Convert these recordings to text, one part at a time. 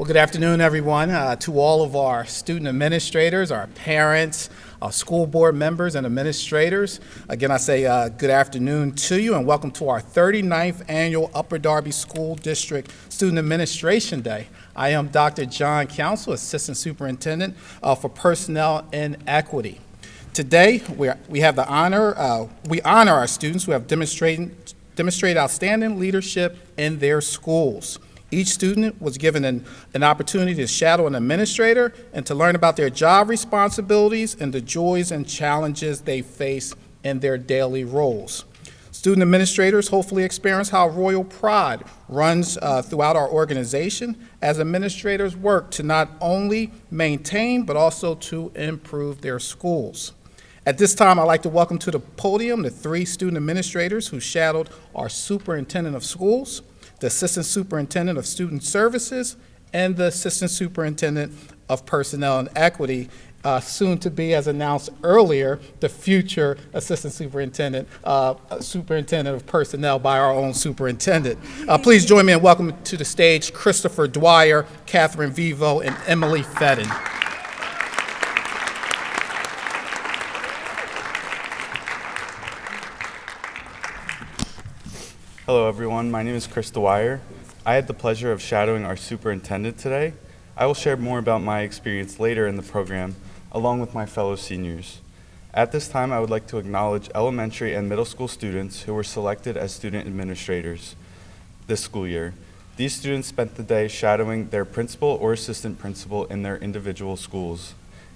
Well, good afternoon, everyone. To all of our student administrators, our parents, our school board members and administrators, again, I say good afternoon to you and welcome to our 39th annual Upper Darby School District Student Administration Day. I am Dr. John Council, Assistant Superintendent for Personnel and Equity. Today, we have the honor, we honor our students who have demonstrated outstanding leadership in their schools. Each student was given an opportunity to shadow an administrator and to learn about their job responsibilities and the joys and challenges they face in their daily roles. Student administrators hopefully experience how royal pride runs throughout our organization as administrators work to not only maintain but also to improve their schools. At this time, I'd like to welcome to the podium the 3 student administrators who shadowed our superintendent of schools, the Assistant Superintendent of Student Services, and the Assistant Superintendent of Personnel and Equity, soon to be, as announced earlier, the future Assistant Superintendent, Superintendent of Personnel by our own Superintendent. Please join me in welcoming to the stage Christopher Dwyer, Catherine Vivo, and Emily Fedden. Hello everyone, my name is Chris Dwyer. I had the pleasure of shadowing our superintendent today. I will share more about my experience later in the program, along with my fellow seniors. At this time, I would like to acknowledge elementary and middle school students who were selected as student administrators this school year. These students spent the day shadowing their principal or assistant principal in their individual schools.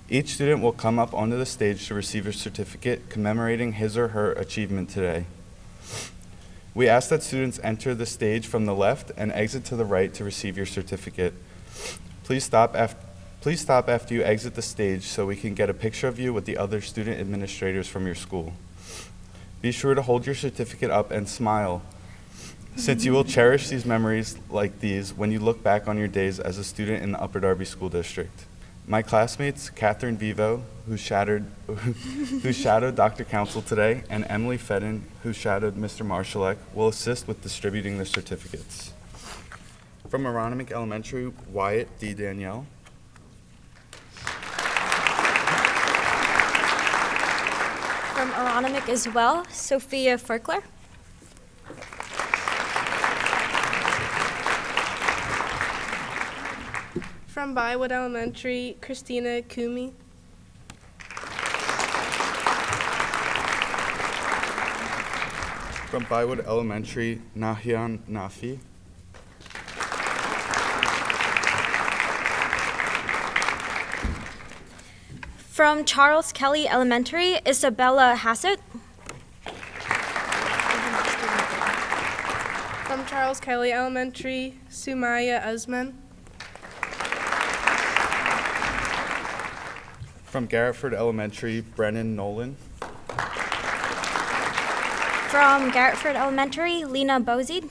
Each student will come up onto the stage to receive a certificate commemorating his or her achievement today. We ask that students enter the stage from the left and exit to the right to receive your certificate. Please stop after you exit the stage so we can get a picture of you with the other student administrators from your school. Be sure to hold your certificate up and smile, since you will cherish these memories like these when you look back on your days as a student in the Upper Darby School District. My classmates, Catherine Vivo, who shadowed Dr. Council today, and Emily Fedden, who shadowed Mr. Marshallek, will assist with distributing the certificates. From Aronimink Elementary, Wyatt D. Danielle. From Aronimink as well, Sophia Ferkler. From Bywood Elementary, Christina Kumi. From Bywood Elementary, Nahian Nafi. From Charles Kelly Elementary, Isabella Hassett. From Charles Kelly Elementary, Sumaya Usman. From Garrettford Elementary, Brennan Nolan. From Garrettford Elementary, Lena Bozid.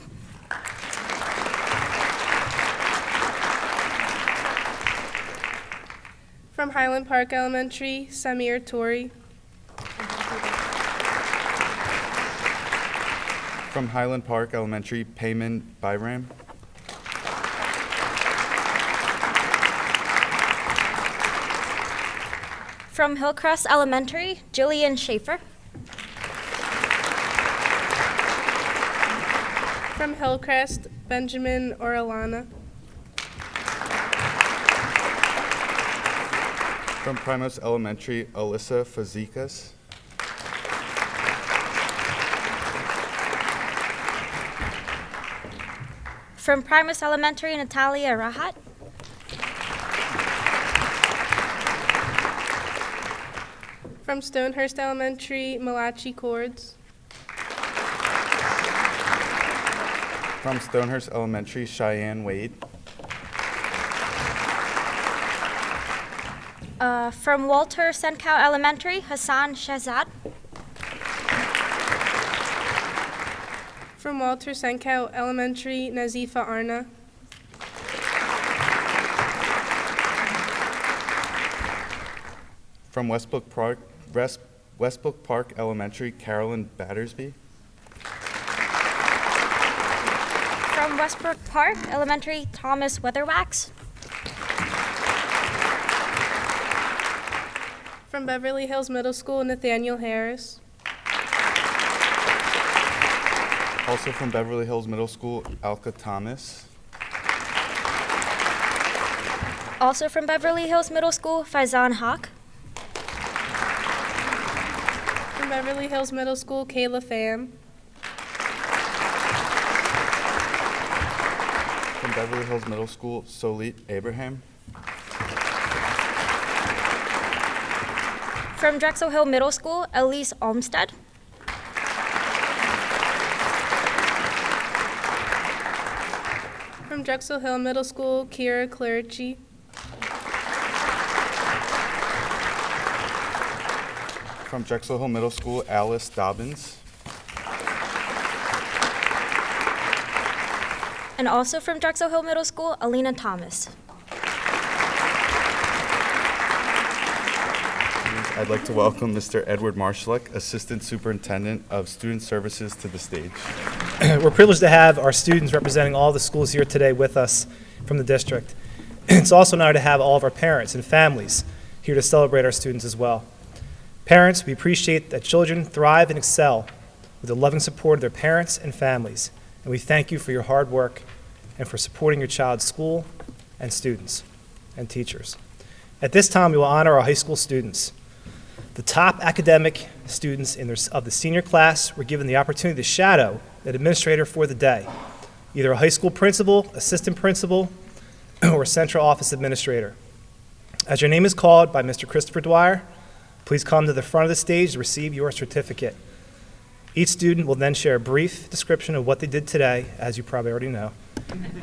From Highland Park Elementary, Samir Tori. From Highland Park Elementary, Payman Byram. From Hillcrest Elementary, Jillian Schaefer. From Hillcrest, Benjamin Orellana. From Primos Elementary, Alyssa Fazekas. From Primus Elementary, Natalia Rahat. From Stonehurst Elementary, Malachi Cords. From Stonehurst Elementary, Cheyenne Wade. From Walter Senkow Elementary, Hassan Shahzad. From Walter Senkow Elementary, Nazifa Arna. From Westbrook Park Elementary, Carolyn Battersby. From Westbrook Park Elementary, Thomas Weatherwax. From Beverly Hills Middle School, Nathaniel Harris. Also from Beverly Hills Middle School, Alka Thomas. Also from Beverly Hills Middle School, Faizan Haq. From Beverly Hills Middle School, Kayla Pham. From Beverly Hills Middle School, Solit Abraham. From Drexel Hill Middle School, Elise Olmstead. From Drexel Hill Middle School, Kira Clerici. From Drexel Hill Middle School, Alice Dobbins. And also from Drexel Hill Middle School, Alina Thomas. I'd like to welcome Mr. Edward Marshlick, Assistant Superintendent of Student Services, to the stage. We're privileged to have our students representing all the schools here today with us from the district. It's also an honor to have all of our parents and families here to celebrate our students as well. Parents, we appreciate that children thrive and excel with the loving support of their parents and families, and we thank you for your hard work and for supporting your child's school and students and teachers. At this time, we will honor our high school students. The top academic students of the senior class were given the opportunity to shadow an administrator for the day, either a high school principal, assistant principal, or central office administrator. As your name is called by Mr. Christopher Dwyer, please come to the front of the stage to receive your certificate. Each student will then share a brief description of what they did today, as you probably already know,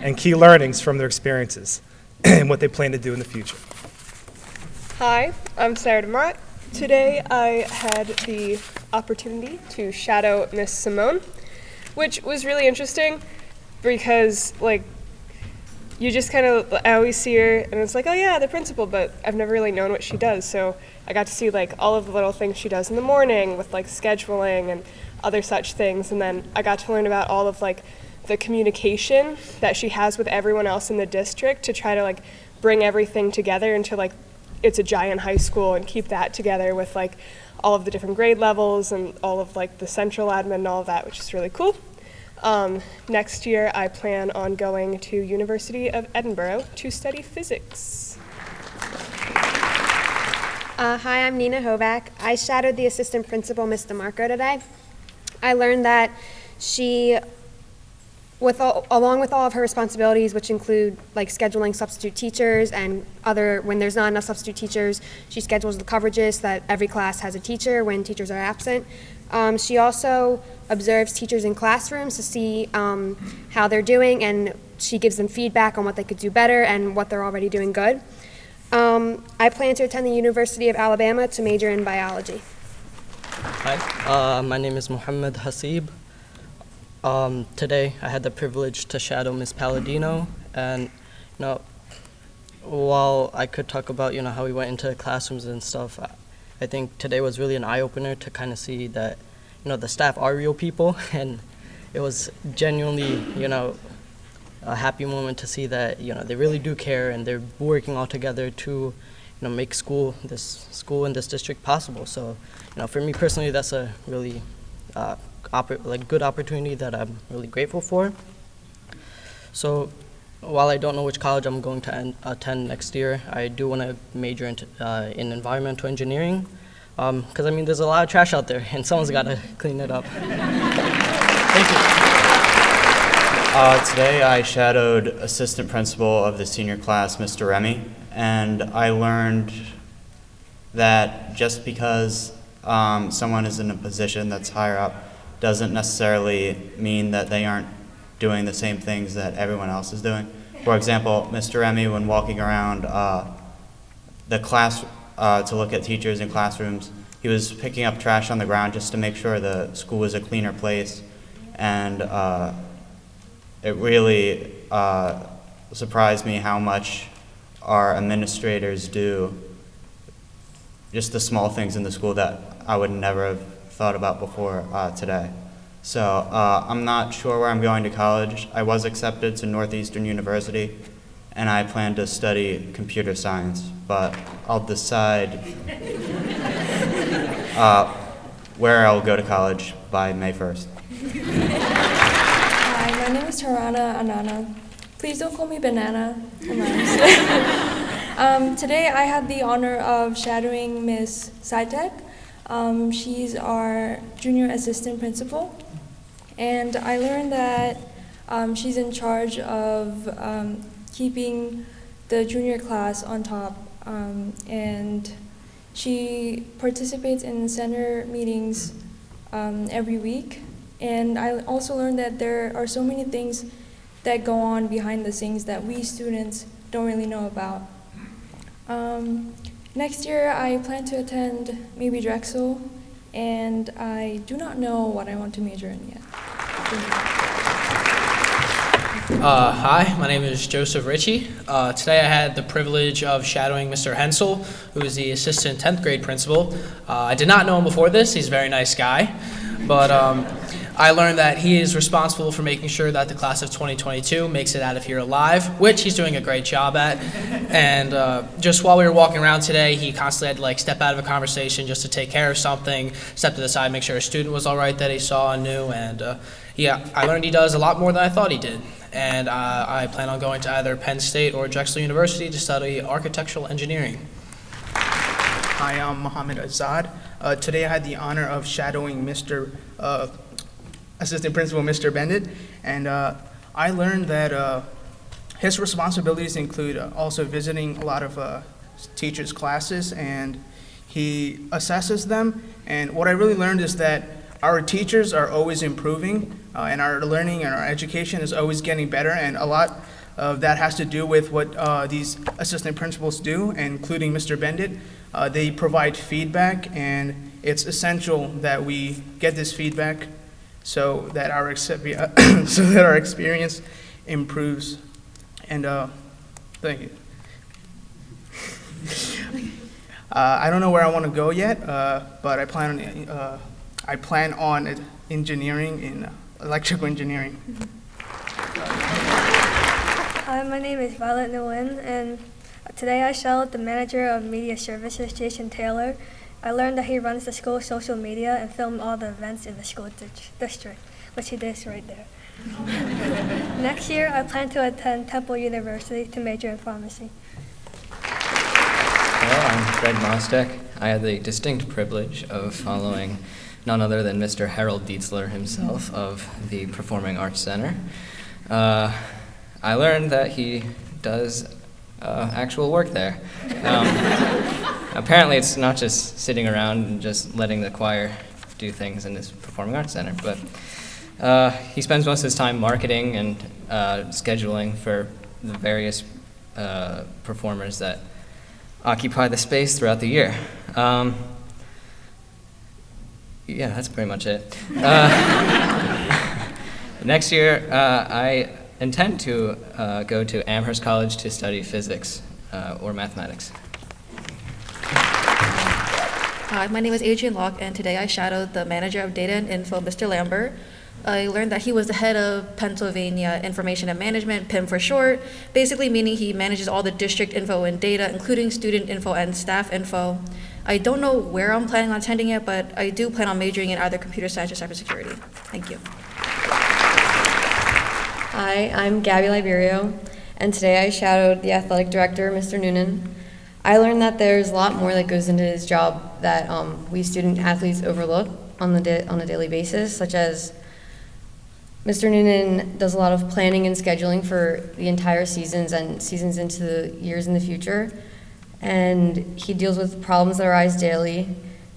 and key learnings from their experiences and what they plan to do in the future. Hi, I'm Sarah DeMott. Today I had the opportunity to shadow Miss Simone, which was really interesting because, you just I always see her and it's like, oh yeah, the principal, but I've never really known what she does. So I got to see all of the little things she does in the morning with scheduling and other such things. And then I got to learn about all of the communication that she has with everyone else in the district to try to bring everything together into it's a giant high school and keep that together with all of the different grade levels and all of the central admin and all of that, which is really cool. Next year I plan on going to University of Edinburgh to study physics. Hi, I'm Nina Hovack. I shadowed the assistant principal, Ms. DeMarco, today. I learned that she, along with all of her responsibilities, which include scheduling substitute teachers and when there's not enough substitute teachers, she schedules the coverages so that every class has a teacher when teachers are absent. She also observes teachers in classrooms to see how they're doing, and she gives them feedback on what they could do better and what they're already doing good. I plan to attend the University of Alabama to major in biology. Hi, my name is Mohammed Hasib. Today I had the privilege to shadow Ms. Palladino, and while I could talk about how we went into classrooms and stuff, I think today was really an eye-opener to kind of see that the staff are real people, and it was genuinely a happy moment to see that they really do care and they're working all together to make this school in this district possible. So for me personally, that's a really good opportunity that I'm really grateful for. So while I don't know which college I'm going to attend next year, I do want to major in environmental engineering, because there's a lot of trash out there and someone's got to clean it up. Thank you. Today I shadowed assistant principal of the senior class, Mr. Remy, and I learned that just because someone is in a position that's higher up doesn't necessarily mean that they aren't doing the same things that everyone else is doing. For example, Mr. Remy, when walking around the class to look at teachers in classrooms, he was picking up trash on the ground just to make sure the school was a cleaner place, and it really surprised me how much our administrators do, just the small things in the school that I would never have thought about before today. So I'm not sure where I'm going to college. I was accepted to Northeastern University, and I plan to study computer science, but I'll decide where I'll go to college by May 1st. Hi, my name is Tarana Anana. Please don't call me Banana. Today I had the honor of shadowing Miss Saitek. She's our junior assistant principal, and I learned that she's in charge of keeping the junior class on top, and she participates in center meetings every week. And I also learned that there are so many things that go on behind the scenes that we students don't really know about. Next year, I plan to attend maybe Drexel, and I do not know what I want to major in yet. Thank you. Hi, my name is Joseph Ritchie. Today I had the privilege of shadowing Mr. Hensel, who is the assistant 10th grade principal. I did not know him before this. He's a very nice guy. But I learned that he is responsible for making sure that the class of 2022 makes it out of here alive, which he's doing a great job at. And just while we were walking around today, he constantly had to step out of a conversation just to take care of something, step to the side, make sure a student was all right that he saw and knew. And yeah, I learned he does a lot more than I thought he did. And I plan on going to either Penn State or Drexel University to study architectural engineering. Hi, I'm Mohammed Azad. Today I had the honor of shadowing Mr. Assistant Principal Mr. Bennett, and I learned that his responsibilities include also visiting a lot of teachers' classes, and he assesses them. And what I really learned is that our teachers are always improving, and our learning and our education is always getting better, and a lot of that has to do with what these assistant principals do, including Mr. Bennett. They provide feedback, and it's essential that we get this feedback so that our experience improves. And thank you. I don't know where I want to go yet, but I plan on engineering in electrical engineering. Hi, my name is Violet Nguyen, and today I shadowed the manager of media services, Jason Taylor. I learned that he runs the school social media and filmed all the events in the school district, which he does right there. Next year, I plan to attend Temple University to major in pharmacy. Hello, I'm Greg Mostek. I had the distinct privilege of following none other than Mr. Harold Dietzler himself of the Performing Arts Center. I learned that he does actual work there. Apparently it's not just sitting around and just letting the choir do things in this Performing Arts Center, but he spends most of his time marketing and scheduling for the various performers that occupy the space throughout the year. Yeah, that's pretty much it. Next year, I intend to go to Amherst College to study physics or mathematics. Hi, my name is Adrienne Locke, and today I shadowed the manager of data and info, Mr. Lambert. I learned that he was the head of Pennsylvania Information and Management, PIM for short, basically meaning he manages all the district info and data, including student info and staff info. I don't know where I'm planning on attending it, but I do plan on majoring in either computer science or cybersecurity. Thank you. Hi, I'm Gabby Liberio, and today I shadowed the athletic director, Mr. Noonan. I learned that there's a lot more that goes into his job that we student athletes overlook on a daily basis, such as Mr. Noonan does a lot of planning and scheduling for the entire seasons and seasons into the years in the future. And he deals with problems that arise daily,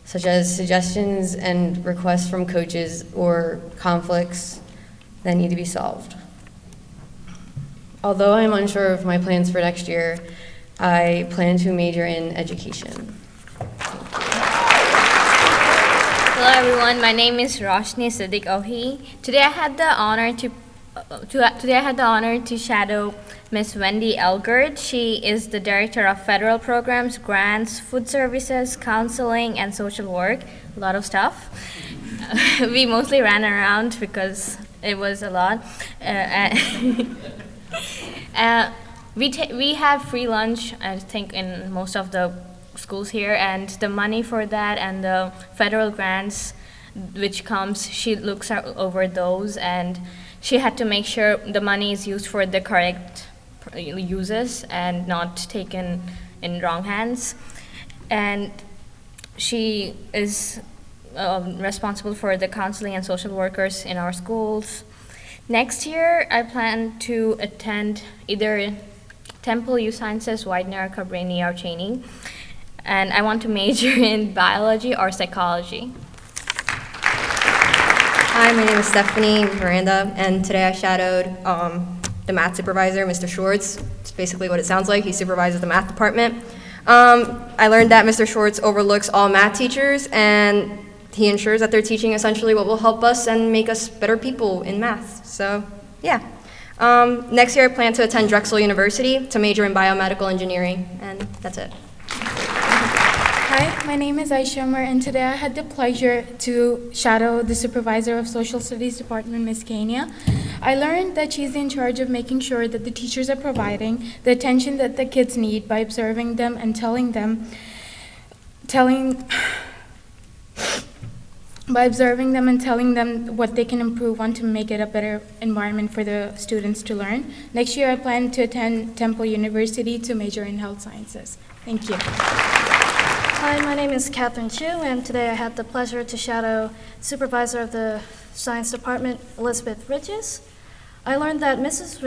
such as suggestions and requests from coaches or conflicts that need to be solved. Although I'm unsure of my plans for next year, I plan to major in education. Hello everyone, my name is Roshni Siddiq Ohi. Today I had the honor to shadow Miss Wendy Elgert. She is the Director of Federal Programs, Grants, Food Services, Counseling, and Social Work. A lot of stuff. We mostly ran around because it was a lot. we have free lunch, I think, in most of the schools here, and the money for that and the federal grants which comes, she looks over those, and she had to make sure the money is used for the correct uses and not taken in wrong hands. And she is responsible for the counseling and social workers in our schools. Next year, I plan to attend either Temple U Sciences, Widener, Cabrini, or Cheney, and I want to major in biology or psychology. Hi, my name is Stephanie Miranda, and today I shadowed the math supervisor, Mr. Schwartz. It's basically what it sounds like. He supervises the math department. I learned that Mr. Schwartz overlooks all math teachers, and he ensures that they're teaching essentially what will help us and make us better people in math. So, yeah. Next year, I plan to attend Drexel University to major in biomedical engineering, and that's it. Hi, my name is Aisha Umar, and today I had the pleasure to shadow the supervisor of Social Studies Department, Ms. Kania. I learned that she's in charge of making sure that the teachers are providing the attention that the kids need by observing them and telling them what they can improve on to make it a better environment for the students to learn. Next year, I plan to attend Temple University to major in health sciences. Thank you. Hi, my name is Catherine Chu, and today I had the pleasure to shadow Supervisor of the Science Department, Elizabeth Ridges. I learned that Ms.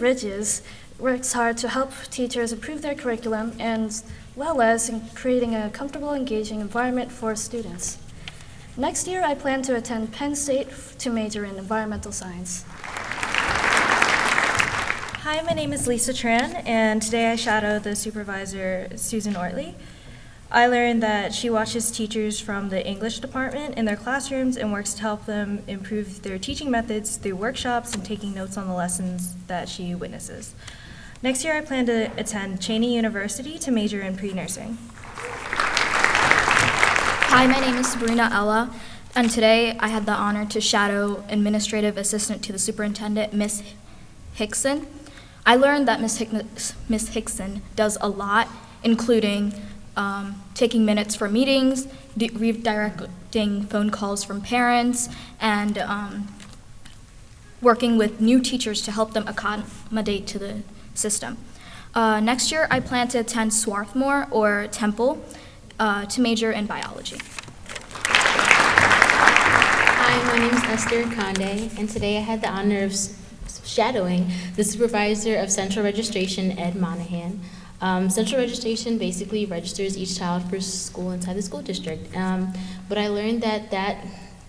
Ridges works hard to help teachers improve their curriculum as well as in creating a comfortable, engaging environment for students. Next year, I plan to attend Penn State to major in environmental science. Hi, my name is Lisa Tran, and today I shadow the supervisor, Susan Ortley. I learned that she watches teachers from the English department in their classrooms and works to help them improve their teaching methods through workshops and taking notes on the lessons that she witnesses. Next year, I plan to attend Cheney University to major in pre-nursing. Hi, my name is Sabrina Ella, and today I had the honor to shadow Administrative Assistant to the Superintendent, Ms. Hickson. I learned that Ms. Hickson does a lot, including taking minutes for meetings, redirecting phone calls from parents, and working with new teachers to help them accommodate to the system. Next year, I plan to attend Swarthmore or Temple to major in biology. Hi, my name is Esther Conde, and today I had the honor of shadowing the supervisor of Central Registration, Ed Monahan. Central Registration basically registers each child for school inside the school district. But I learned that that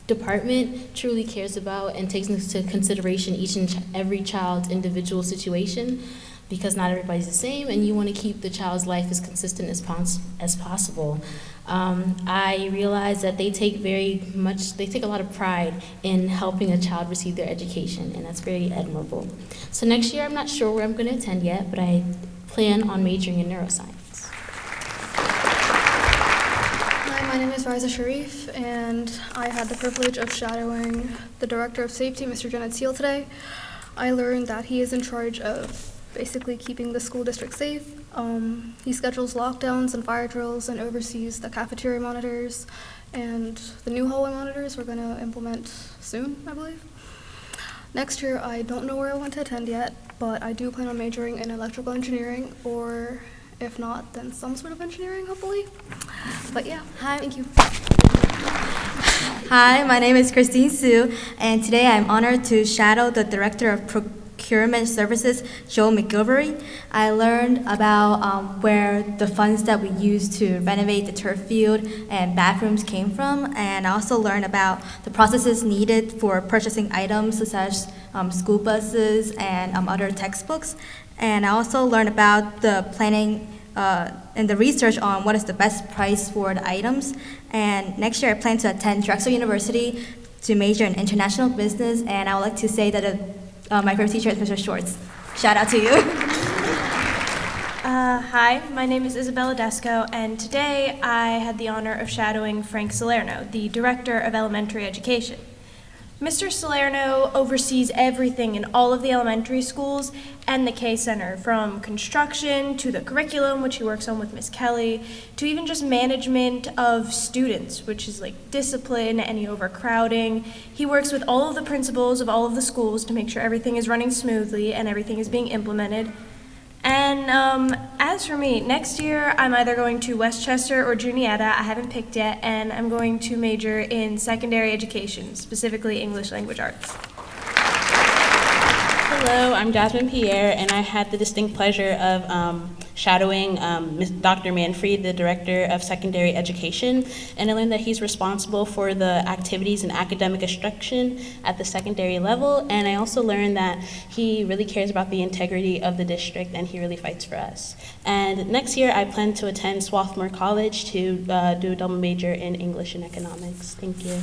department truly cares about and takes into consideration each and every child's individual situation, because not everybody's the same, and you want to keep the child's life as consistent as possible. I realized that they take a lot of pride in helping a child receive their education, and that's very admirable. So next year, I'm not sure where I'm going to attend yet, but I plan on majoring in neuroscience. Hi, my name is Riza Sharif, and I had the privilege of shadowing the Director of Safety, Mr. Janet Seal, today. I learned that he is in charge of basically keeping the school district safe. He schedules lockdowns and fire drills and oversees the cafeteria monitors and the new hallway monitors we're going to implement soon, I believe. Next year, I don't know where I want to attend yet, but I do plan on majoring in electrical engineering, or if not, then some sort of engineering, hopefully. But yeah, thank you. Hi, my name is Christine Su, and today I'm honored to shadow the Director of Procurement Services, Joe McGilvery. I learned about where the funds that we use to renovate the turf field and bathrooms came from, and I also learned about the processes needed for purchasing items such as school buses and other textbooks. And I also learned about the planning and the research on what is the best price for the items. And next year I plan to attend Drexel University to major in international business, and I would like to say that my favorite teacher is Mr. Schwartz. Shout out to you. Hi, my name is Isabella Desco, and today I had the honor of shadowing Frank Salerno, the Director of Elementary Education. Mr. Salerno oversees everything in all of the elementary schools and the K Center, from construction to the curriculum, which he works on with Miss Kelly, to even just management of students, which is like discipline, any overcrowding. He works with all of the principals of all of the schools to make sure everything is running smoothly and everything is being implemented. And as for me, next year I'm either going to Westchester or Juniata, I haven't picked yet, and I'm going to major in secondary education, specifically English language arts. Hello, I'm Jasmine Pierre, and I had the distinct pleasure of shadowing Dr. Manfred, the Director of Secondary Education, and I learned that he's responsible for the activities and academic instruction at the secondary level, and I also learned that he really cares about the integrity of the district, and he really fights for us. And next year, I plan to attend Swarthmore College to do a double major in English and economics. Thank you.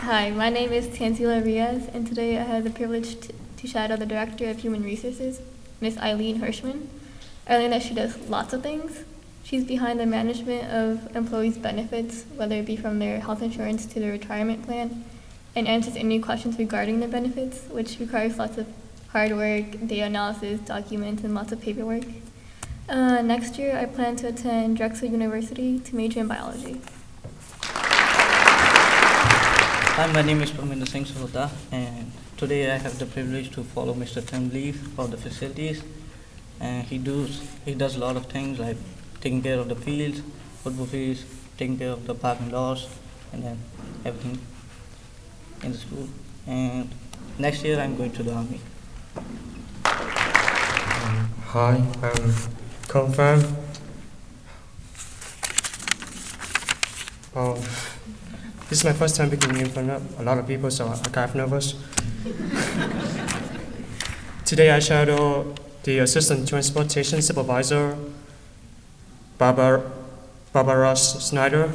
Hi, my name is Tansila Riaz, and today I had the privilege to shadow the Director of Human Resources, Miss Eileen Hirschman. I learned that she does lots of things. She's behind the management of employees' benefits, whether it be from their health insurance to their retirement plan, and answers any questions regarding their benefits, which requires lots of hard work, data analysis, documents, and lots of paperwork. Next year, I plan to attend Drexel University to major in biology. Hi, my name is Parminder Singh Sahota, and today I have the privilege to follow Mr. Tim Leaf of the facilities. And he does a lot of things like taking care of the fields, football fields, taking care of the parking lots, and then everything in the school. And next year I'm going to the army. Hi, I'm Confirm. This is my first time speaking in front of a lot of people, so I'm kind of nervous. Today I shadow the Assistant Transportation Supervisor, Barbara Snyder.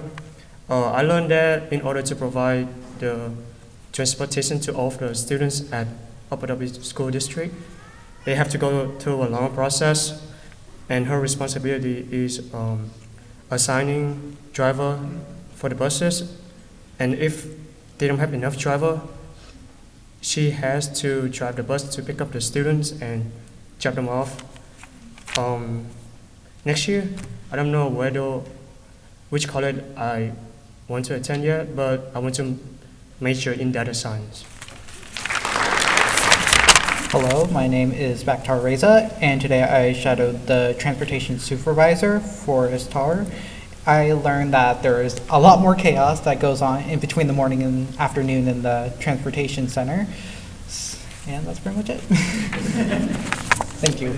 I learned that in order to provide the transportation to all of the students at Upper W School District, they have to go through a long process, and her responsibility is assigning driver for the buses. And if they don't have enough driver, she has to drive the bus to pick up the students and drop them off. Next year, I don't know which college I want to attend yet, but I want to major in data science. Hello, my name is Bakhtar Reza, and today I shadowed the transportation supervisor for ISTAR. I learned that there is a lot more chaos that goes on in between the morning and afternoon in the transportation center. And that's pretty much it. Thank you.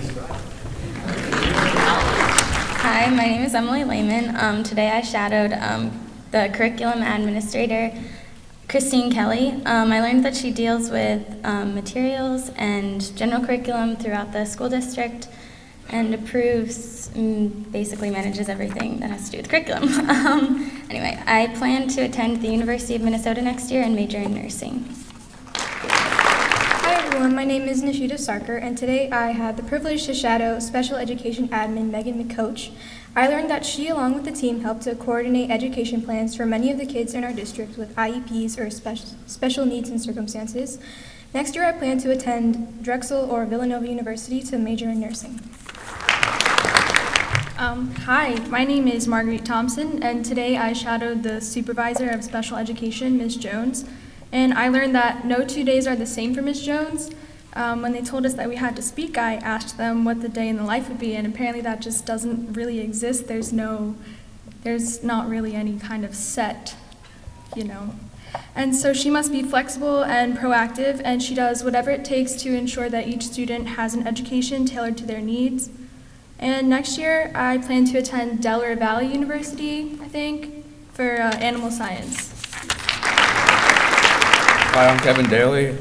Hi, my name is Emily Lehman. Today I shadowed the curriculum administrator, Christine Kelly. I learned that she deals with materials and general curriculum throughout the school district and approves and basically manages everything that has to do with curriculum. Anyway, I plan to attend the University of Minnesota next year and major in nursing. Hi everyone, my name is Nishita Sarkar, and today I had the privilege to shadow Special Education Admin Megan McCoach. I learned that she, along with the team, helped to coordinate education plans for many of the kids in our district with IEPs or special needs and circumstances. Next year I plan to attend Drexel or Villanova University to major in nursing. Hi, my name is Marguerite Thompson, and today I shadowed the Supervisor of Special Education, Ms. Jones. And I learned that no 2 days are the same for Ms. Jones. When they told us that we had to speak, I asked them what the day in the life would be, and apparently that just doesn't really exist. There's not really any kind of set, And so she must be flexible and proactive, and she does whatever it takes to ensure that each student has an education tailored to their needs. And next year, I plan to attend Delaware Valley University, I think, for animal science. Hi, I'm Kevin Daly.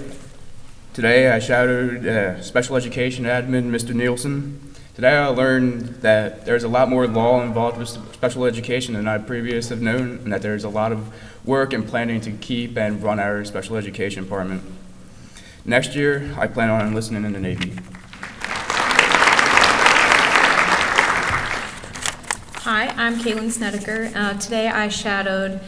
Today I shadowed Special Education Admin, Mr. Nielsen. Today I learned that there's a lot more law involved with special education than I previously have known, and that there's a lot of work and planning to keep and run our special education department. Next year, I plan on enlisting in the Navy. Hi, I'm Caitlin Snedeker. Today I shadowed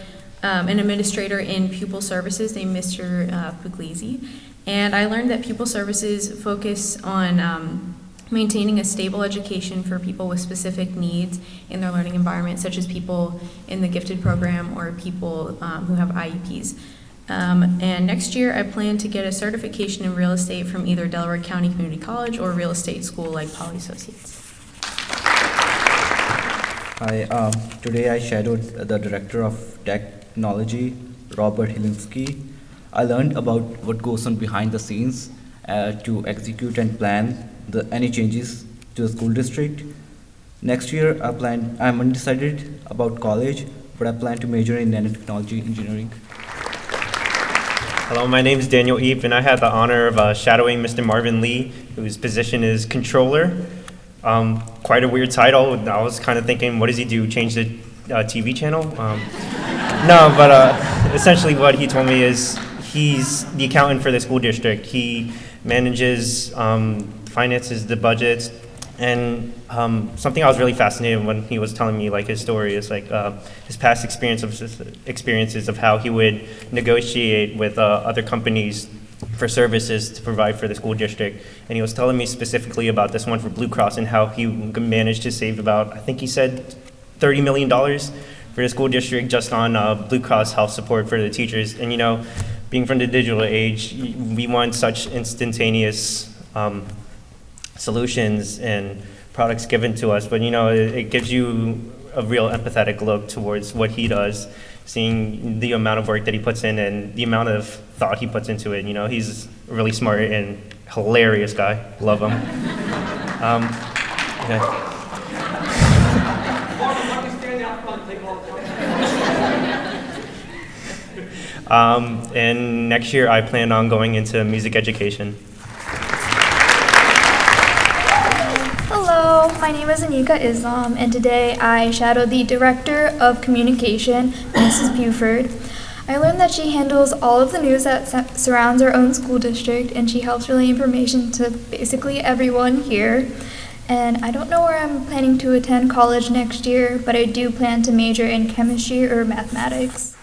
an administrator in pupil services named Mr. Puglisi. And I learned that pupil services focus on maintaining a stable education for people with specific needs in their learning environment, such as people in the gifted program or people who have IEPs. And next year, I plan to get a certification in real estate from either Delaware County Community College or real estate school like Poly Associates. Hi, today I shadowed the Director of Technology, Robert Hilinski. I learned about what goes on behind the scenes to execute and plan any changes to the school district. Next year, I'm undecided about college, but I plan to major in nanotechnology engineering. Hello, my name is Daniel Eep, and I had the honor of shadowing Mr. Marvin Lee, whose position is controller. Quite a weird title. I was kind of thinking, what does he do? Change the TV channel? No, but essentially what he told me is he's the accountant for the school district. He manages, finances, the budgets, and something I was really fascinated when he was telling me like his story is like his past experiences of how he would negotiate with other companies for services to provide for the school district. And he was telling me specifically about this one for Blue Cross and how he managed to save about, I think he said $30 million for the school district just on Blue Cross health support for the teachers. And you know, being from the digital age, we want such instantaneous solutions and products given to us, but you know, it gives you a real empathetic look towards what he does, seeing the amount of work that he puts in and the amount of thought he puts into it. You know, he's a really smart and hilarious guy. Love him. Yeah. And next year I plan on going into music education. Hello, my name is Anika Islam, and today I shadow the Director of Communication, Mrs. Buford. I learned that she handles all of the news that surrounds our own school district, and she helps relay information to basically everyone here. And I don't know where I'm planning to attend college next year, but I do plan to major in chemistry or mathematics.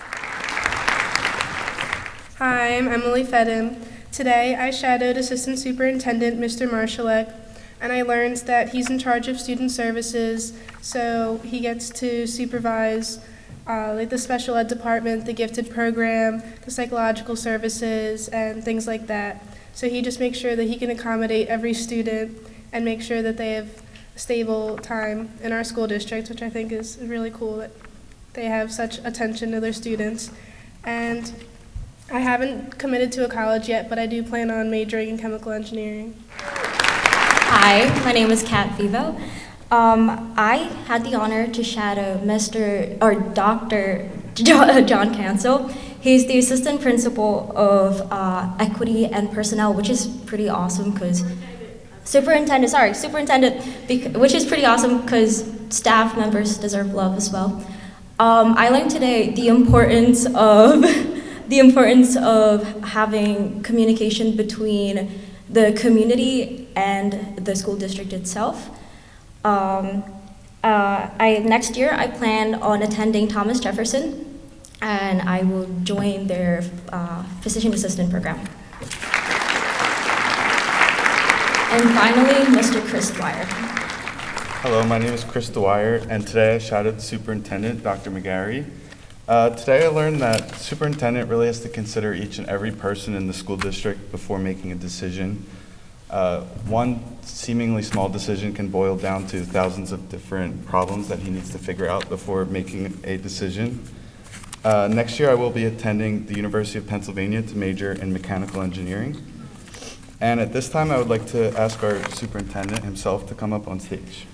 Hi, I'm Emily Fedham. Today I shadowed Assistant Superintendent Mr. Marshallek, and I learned that he's in charge of student services, so he gets to supervise like the special ed department, the gifted program, the psychological services, and things like that. So he just makes sure that he can accommodate every student and make sure that they have a stable time in our school district, which I think is really cool that they have such attention to their students. And I haven't committed to a college yet, but I do plan on majoring in chemical engineering. Hi, my name is Kat Vivo. I had the honor to shadow Dr. John Cancel. He's the assistant principal of equity and personnel, which is pretty awesome because superintendent, which is pretty awesome because staff members deserve love as well. I learned today the importance of having communication between the community and the school district itself. Next year, I plan on attending Thomas Jefferson, and I will join their physician assistant program. And finally, Mr. Chris Dwyer. Hello, my name is Chris Dwyer, and today I shadowed the superintendent, Dr. McGarry. Today I learned that superintendent really has to consider each and every person in the school district before making a decision. One seemingly small decision can boil down to thousands of different problems that he needs to figure out before making a decision. Next year I will be attending the University of Pennsylvania to major in mechanical engineering. And at this time I would like to ask our superintendent himself to come up on stage.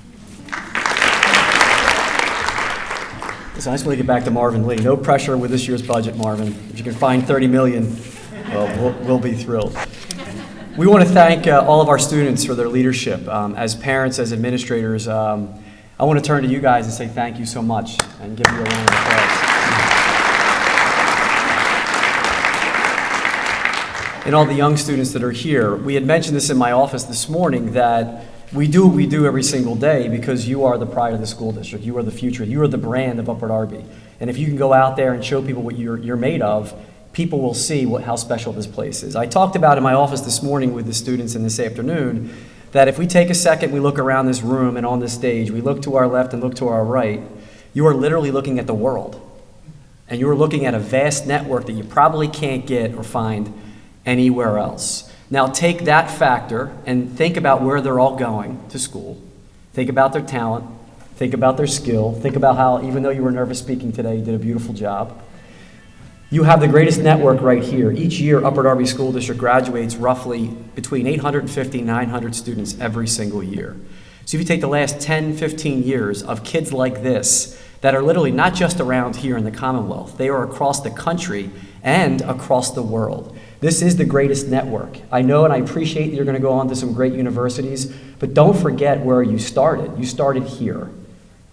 So I just want to get back to Marvin Lee. No pressure with this year's budget, Marvin. If you can find $30 million, well, we'll be thrilled. We want to thank all of our students for their leadership. As parents, as administrators, I want to turn to you guys and say thank you so much and give you a round of applause. And all the young students that are here, we had mentioned this in my office this morning that we do what we do every single day because you are the pride of the school district. You are the future. You are the brand of Upper Darby. And if you can go out there and show people what you're made of, people will see how special this place is. I talked about in my office this morning with the students and this afternoon that if we take a second, we look around this room and on this stage, we look to our left and look to our right, you are literally looking at the world. And you are looking at a vast network that you probably can't get or find anywhere else. Now take that factor and think about where they're all going to school. Think about their talent. Think about their skill. Think about how, even though you were nervous speaking today, you did a beautiful job. You have the greatest network right here. Each year, Upper Darby School District graduates roughly between 850 and 900 students every single year. So if you take the last 10, 15 years of kids like this that are literally not just around here in the Commonwealth, they are across the country and across the world. This is the greatest network. I know and I appreciate that you're going to go on to some great universities, but don't forget where you started. You started here.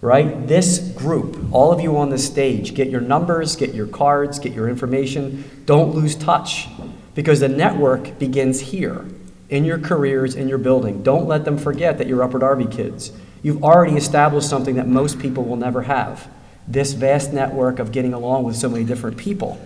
Right? This group, all of you on this stage, get your numbers, get your cards, get your information. Don't lose touch, because the network begins here, in your careers, in your building. Don't let them forget that you're Upper Darby kids. You've already established something that most people will never have, this vast network of getting along with so many different people.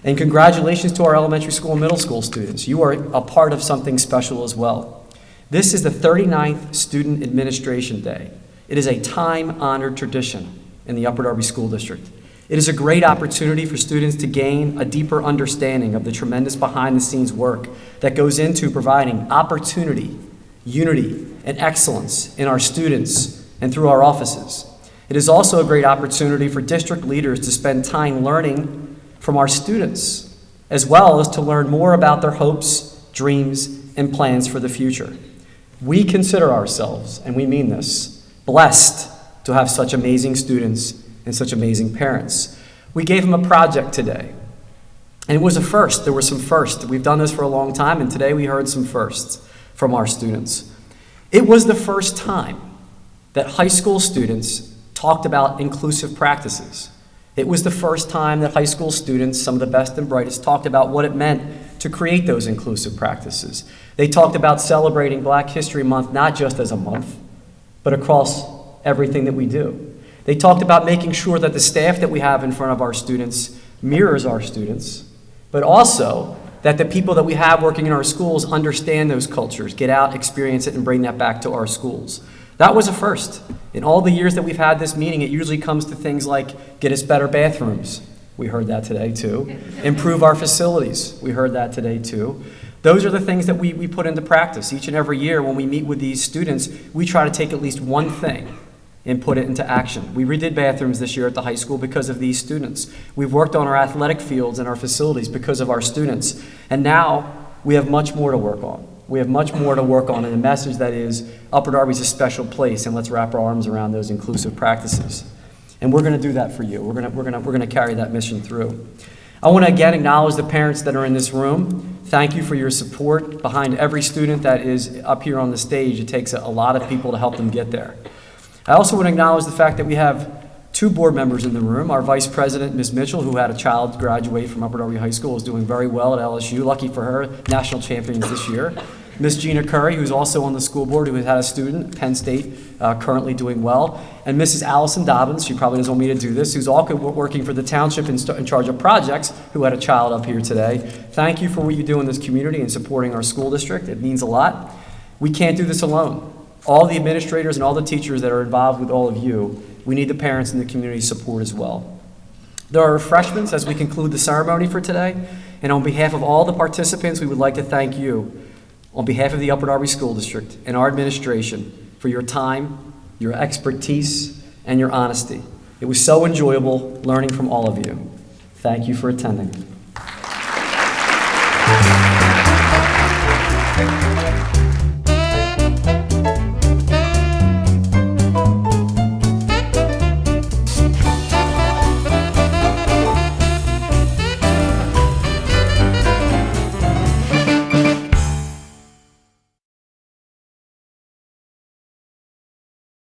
And congratulations to our elementary school and middle school students. You are a part of something special as well. This is the 39th Student Administration Day. It is a time-honored tradition in the Upper Darby School District. It is a great opportunity for students to gain a deeper understanding of the tremendous behind-the-scenes work that goes into providing opportunity, unity, and excellence in our students and through our offices. It is also a great opportunity for district leaders to spend time learning from our students, as well as to learn more about their hopes, dreams, and plans for the future. We consider ourselves, and we mean this, blessed to have such amazing students and such amazing parents. We gave them a project today, and it was a first. There were some firsts. We've done this for a long time, and today we heard some firsts from our students. It was the first time that high school students talked about inclusive practices. It was the first time that high school students, some of the best and brightest, talked about what it meant to create those inclusive practices. They talked about celebrating Black History Month not just as a month, but across everything that we do. They talked about making sure that the staff that we have in front of our students mirrors our students, but also that the people that we have working in our schools understand those cultures, get out, experience it, and bring that back to our schools. That was a first. In all the years that we've had this meeting, it usually comes to things like get us better bathrooms. We heard that today too. Improve our facilities. We heard that today too. Those are the things that we put into practice. Each and every year when we meet with these students, we try to take at least one thing and put it into action. We redid bathrooms this year at the high school because of these students. We've worked on our athletic fields and our facilities because of our students. And now we have much more to work on. We have much more to work on, and a message that is Upper Darby's a special place, and let's wrap our arms around those inclusive practices. And we're going to do that for you. We're going to carry that mission through. I want to again acknowledge the parents that are in this room. Thank you for your support behind every student that is up here on the stage. It takes a lot of people to help them get there. I also want to acknowledge the fact that we have two board members in the room. Our vice president, Ms. Mitchell, who had a child graduate from Upper Darby High School, is doing very well at LSU. Lucky for her, national champions this year. Ms. Gina Curry, who's also on the school board, who has had a student at Penn State, currently doing well. And Mrs. Allison Dobbins, she probably doesn't want me to do this, who's also working for the township in charge of projects, who had a child up here today. Thank you for what you do in this community and supporting our school district. It means a lot. We can't do this alone. All the administrators and all the teachers that are involved with all of you, we need the parents and the community support as well. There are refreshments as we conclude the ceremony for today. And on behalf of all the participants, we would like to thank you on behalf of the Upper Darby School District and our administration for your time, your expertise, and your honesty. It was so enjoyable learning from all of you. Thank you for attending.